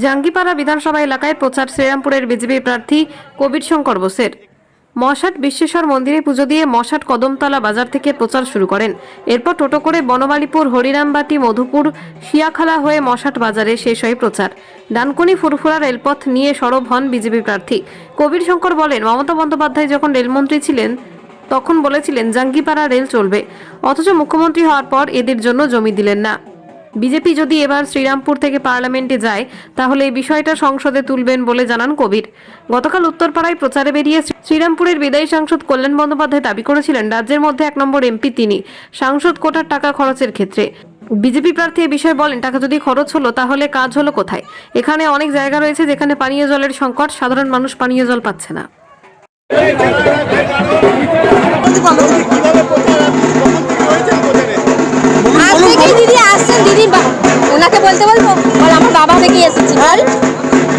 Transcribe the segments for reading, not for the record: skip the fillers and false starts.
জাঙ্গিপাড়া বিধানসভা এলাকায় প্রচার শ্রীরামপুরের বিজেপি প্রার্থী কবির শঙ্কর বোসের। মশাট বিশ্বেশ্বর মন্দিরে পুজো দিয়ে মশাট কদমতলা বাজার থেকে প্রচার শুরু করেন। এরপর টোটো করে বনমালীপুর, হরিরামবাটি, মধুপুর, শিয়াখালা হয়ে মশাট বাজারে শেষ হয় প্রচার। ডানকুনি ফুরফুরা রেলপথ নিয়ে সরব হন বিজেপি প্রার্থী কবির শঙ্কর। বলেন, মমতা বন্দ্যোপাধ্যায় যখন রেলমন্ত্রী ছিলেন তখন বলেছিলেন জাঙ্গিপাড়া রেল চলবে, অথচ মুখ্যমন্ত্রী হওয়ার পর এদের জন্য জমি দিলেন না। বিজেপি যদি এবার শ্রীরামপুর থেকে পার্লামেন্টে যায় তাহলে এই বিষয়টা সংসদে তুলবেন বলে জানান কবির। গতকাল উত্তরপাড়ায় প্রচারে বেরিয়ে শ্রীরামপুরের বিদায়ী সাংসদ কল্যাণ বন্দ্যোপাধ্যায় দাবি করেছিলেন রাজ্যের মধ্যে 1 নম্বর এমপি তিনি, সাংসদ কোটার টাকা খরচের ক্ষেত্রে। বিজেপি প্রার্থী এ বিষয়ে বলেন, টাকা যদি খরচ হলো তাহলে কাজ হলো কোথায়? এখানে অনেক জায়গা রয়েছে যেখানে পানীয় জলের সংকট, সাধারণ মানুষ পানীয় জল পাচ্ছে না। দিদি আসছেন, দিদি ওনাকে বলতে বলবো, বল আমার বাবা থেকে এসেছি। আর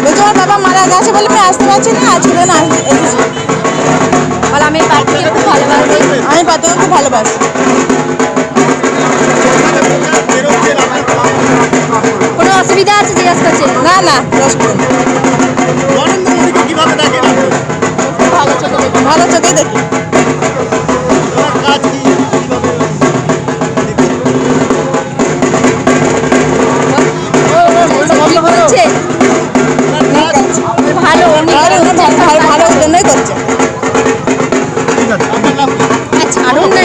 বলছে আমার বাবা মারা গেছে বলে আমি আসতে পারছি না, ছিল না এসেছি। বল আমি পার্টিকে খুব ভালোবাসি, আমি পার্টিকে খুব ভালোবাসি। কোনো অসুবিধা আছে জিজ্ঞাসা করছে? না না, ভালো চোখে দেখি।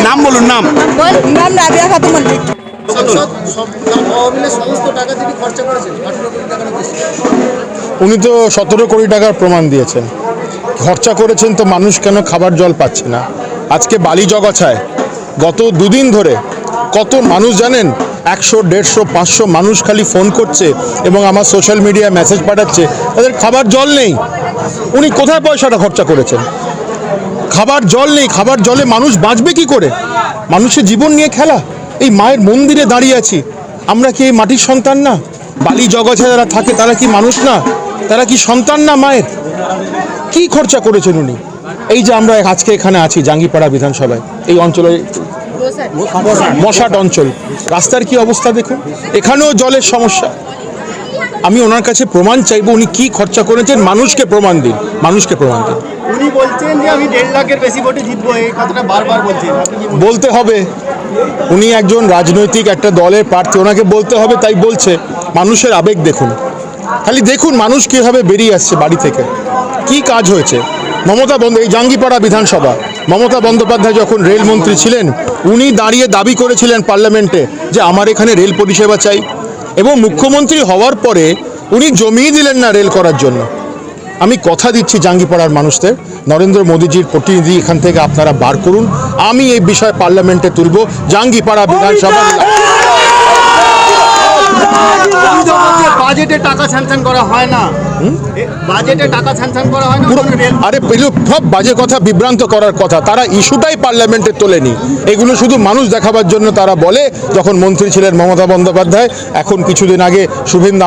নাম বলুন। নাম রাবিয়া খাতুন মল্লিক। উনি তো 17 কোটি টাকার প্রমাণ দিয়েছেন। খরচা করেছেন তো মানুষ কেন খাবার জল পাচ্ছে না? আজকে বালি জগাছায় গত দুদিন ধরে কত মানুষ জানেন? 100, 150, 500 মানুষ খালি ফোন করছে এবং আমার সোশ্যাল মিডিয়ায় মেসেজ পাঠাচ্ছে তাদের খাবার জল নেই। উনি কোথায় পয়সাটা খরচা করেছেন? খাবার জল নেই, খাবার জলে মানুষ বাঁচবে কি করে? মানুষের জীবন নিয়ে খেলা। এই মায়ের মন্দিরে দাঁড়িয়ে আছি, আমরা কি এই মাটির সন্তান না? বালি জগাছায় যারা থাকে তারা কি মানুষ না? তারা কি সন্তান না মায়ের? কি খরচা করেছেন উনি? এই যে আমরা আজকে এখানে আছি জাঙ্গিপাড়া বিধানসভায়, এই অঞ্চলে মশাট অঞ্চল, রাস্তার কি অবস্থা দেখুন, এখানেও জলের সমস্যা। আমি ওনার কাছে প্রমাণ চাইবো, উনি কি খরচা করেছেন মানুষকে প্রমাণ দিন, মানুষকে প্রমাণ দিন। উনি বলছেন যে আমি 1.5 লাখের বেশি ভোটে জিতবো, এই কথাটা বারবার বলছেন। বলতে হবে, উনি একজন রাজনৈতিক একটা দলের প্রার্থী, ওনাকে বলতে হবে, তাই বলছে। মানুষের আবেগ দেখুন, খালি দেখুন মানুষ কীভাবে বেরিয়ে আসছে বাড়ি থেকে। কি কাজ হয়েছে? এই জাঙ্গিপাড়া বিধানসভা, মমতা বন্দ্যোপাধ্যায় যখন রেলমন্ত্রী ছিলেন উনি দাঁড়িয়ে দাবি করেছিলেন পার্লামেন্টে যে আমার এখানে রেল পরিষেবা চাই, এবং মুখ্যমন্ত্রী হওয়ার পরে উনি জমিই দিলেন না রেল করার জন্য। আমি কথা দিচ্ছি জাঙ্গিপাড়ার মানুষদের, নরেন্দ্র মোদীজির প্রতিনিধি এখান থেকে আপনারা বার করুন, আমি এই বিষয়ে পার্লামেন্টে তুলব। জাঙ্গিপাড়া বিধানসভা বাজেটে টাকা স্যাংশন করা হয় না, বাজেটে টাকা স্যাংশন করা হয় না। আরে সব বাজে কথা, বিভ্রান্ত করার কথা, তারা ইস্যুটাই পার্লামেন্টে তোলেনি। এগুলো শুধু মানুষ দেখাবার জন্য তারা বলে। যখন মন্ত্রী ছিলেন মমতা বন্দ্যোপাধ্যায়, এখন কিছুদিন আগে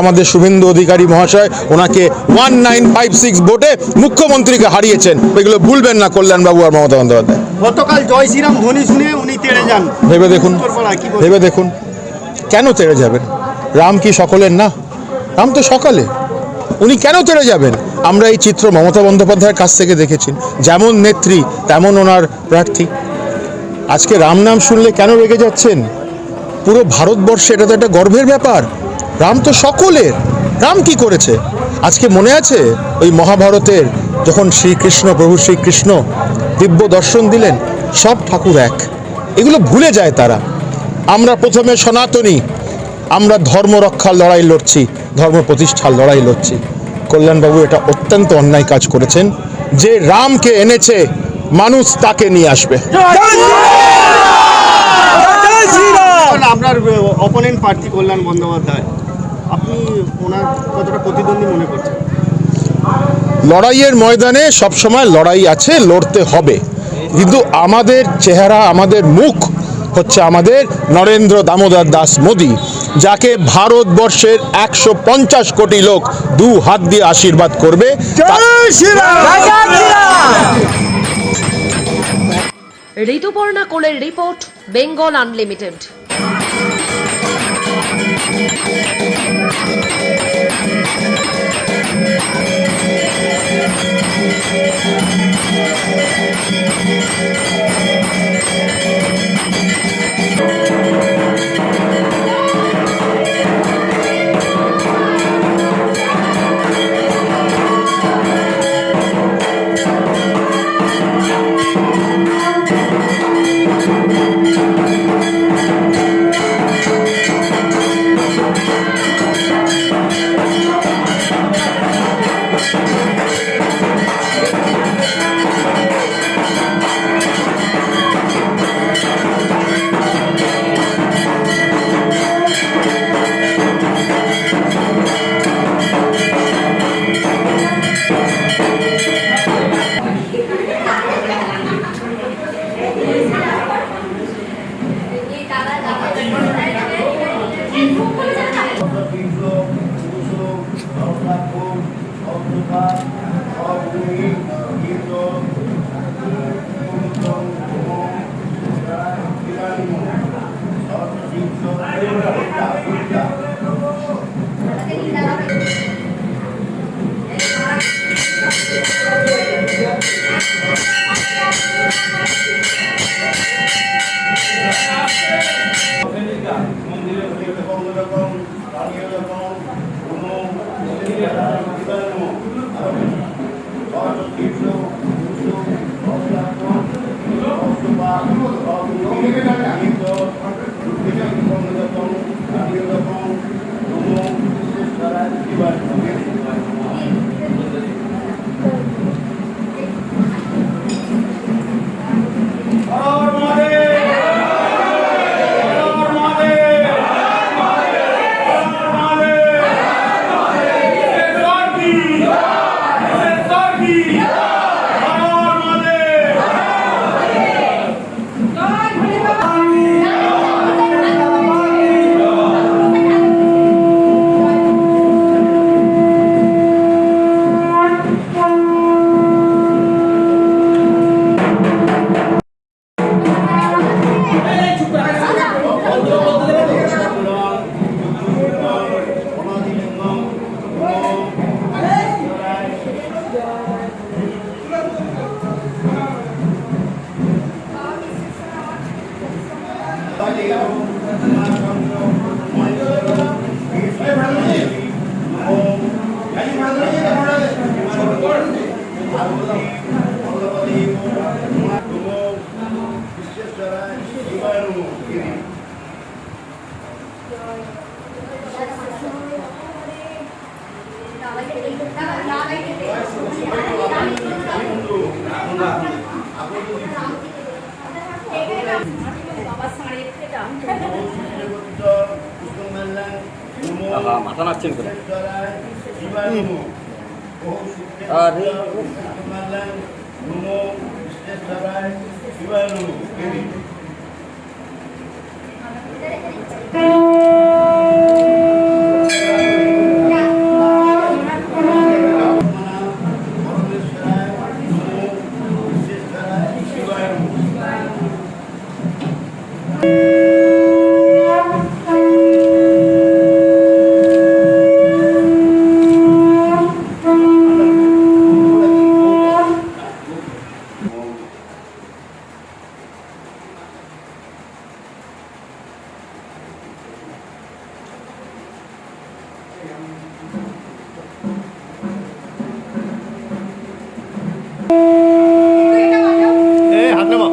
আমাদের শুভেন্দু অধিকারী মহাশয় ওনাকে 1956 ভোটে মুখ্যমন্ত্রীকে হারিয়েছেন। এগুলো ভুলবেন না কল্যাণবাবু আর মমতা বন্দ্যোপাধ্যায়। গতকাল জয় শ্রীরাম ধ্বনি শুনে উনি তেড়ে যান। ভেবে দেখুন কেন তেড়ে যাবেন? রাম কি সকলের না? রাম তো সকালে, উনি কেন তেড়ে যাবেন? আমরা এই চিত্র মমতা বন্দ্যোপাধ্যায়ের কাছ থেকে দেখেছি, যেমন নেত্রী তেমন ওনার প্রার্থী। আজকে রাম নাম শুনলে কেন রেগে যাচ্ছেন? পুরো ভারতবর্ষে এটা তো একটা গর্বের ব্যাপার। রাম তো সকলের। রাম কি করেছে? আজকে মনে আছে ওই মহাভারতের যখন প্রভু শ্রীকৃষ্ণ দিব্য দর্শন দিলেন, সব ঠাকুর এক, এগুলো ভুলে যায় তারা। আমরা প্রথমে সনাতনী, আমরা ধর্ম রক্ষার লড়াই লড়ছি, ধর্ম প্রতিষ্ঠার লড়াই লড়ছি। কল্যাণবাবু এটা অত্যন্ত অন্যায় কাজ করেছেন। যে রামকে এনেছে মানুষ তাকে নিয়ে আসবে। আপনার অপোনেন্ট প্রার্থী কল্যাণ বন্দ্যোপাধ্যায়, আপনি ওনার কতটা প্রতিদ্বন্দ্বী মনে করছেন? লড়াইয়ের ময়দানে সবসময় লড়াই আছে, লড়তে হবে, কিন্তু আমাদের চেহারা, আমাদের মুখ হচ্ছে আমাদের নরেন্দ্র দামোদর দাস মোদী, যাকে ভারতবর্ষের 150 কোটি লোক 2 হাত দিয়ে আশীর্বাদ করবে। ঋতুপর্ণা কোলের রিপোর্ট, বেঙ্গল আনলিমিটেড। মাথা নাচছেন করে হাত নামা।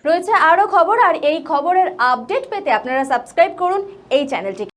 রয়েছে আরও খবর, আর এই খবরের আপডেট পেতে আপনারা সাবস্ক্রাইব করুন এই চ্যানেলটি।